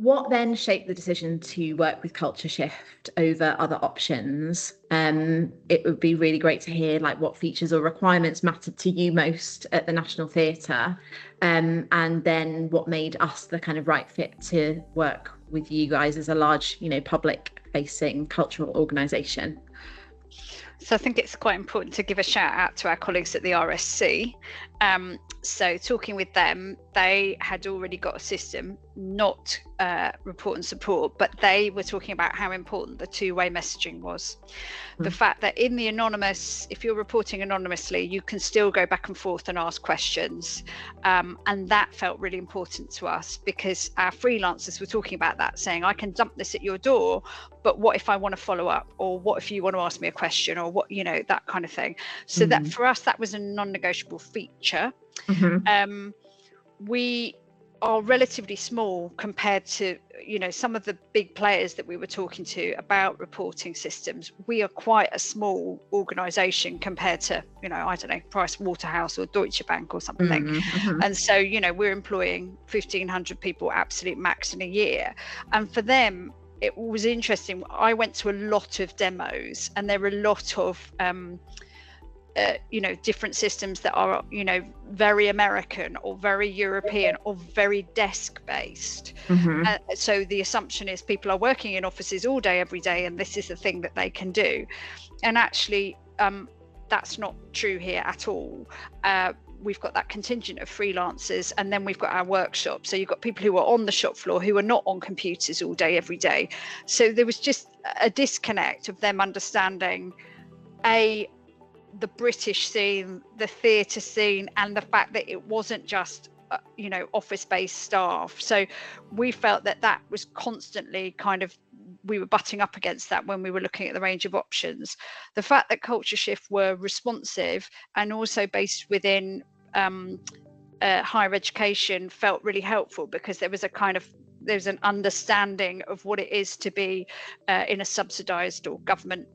what then shaped the decision to work with Culture Shift over other options? It would be really great to hear like what features or requirements mattered to you most at the National Theatre, and then what made us the kind of right fit to work with you guys as a large, public-facing cultural organisation. So I think it's quite important to give a shout out to our colleagues at the RSC. So talking with them, they had already got a system, not report and support, but they were talking about how important the two-way messaging was. The fact that in the anonymous, if you're reporting anonymously, you can still go back and forth and ask questions. And that felt really important to us because our freelancers were talking about that, saying, I can dump this at your door, but what if I want to follow up? Or what if you want to ask me a question? Or what, that kind of thing. So that for us, that was a non-negotiable feature. We are relatively small compared to some of the big players that we were talking to about reporting systems. We are quite a small organization compared to I don't know, Price Waterhouse or Deutsche Bank or something. And so we're employing 1,500 people absolute max in a year, and for them it was interesting. I went to a lot of demos, and there were a lot of different systems that are, very American or very European or very desk based. So the assumption is people are working in offices all day, every day, and this is the thing that they can do. And actually, that's not true here at all. We've got that contingent of freelancers, and then we've got our workshops. So you've got people who are on the shop floor who are not on computers all day, every day. So there was just a disconnect of them understanding the British scene, the theatre scene, and the fact that it wasn't just office-based staff. So we felt that was constantly we were butting up against that when we were looking at the range of options. The fact that Culture Shift were responsive and also based within higher education felt really helpful, because there was there's an understanding of what it is to be in a subsidised or government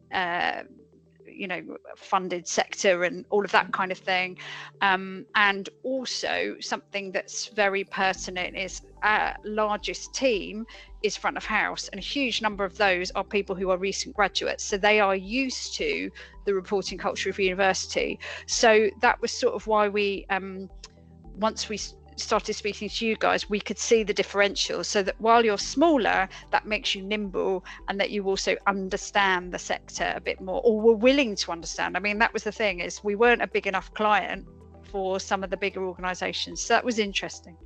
funded sector and all of that kind of thing. And also something that's very pertinent is our largest team is front of house, and a huge number of those are people who are recent graduates, so they are used to the reporting culture of university. So that was sort of why we once we started speaking to you guys, we could see the differentials, so that while you're smaller, that makes you nimble, and that you also understand the sector a bit more, or were willing to understand. I mean, that was the thing, is we weren't a big enough client for some of the bigger organizations, so that was interesting.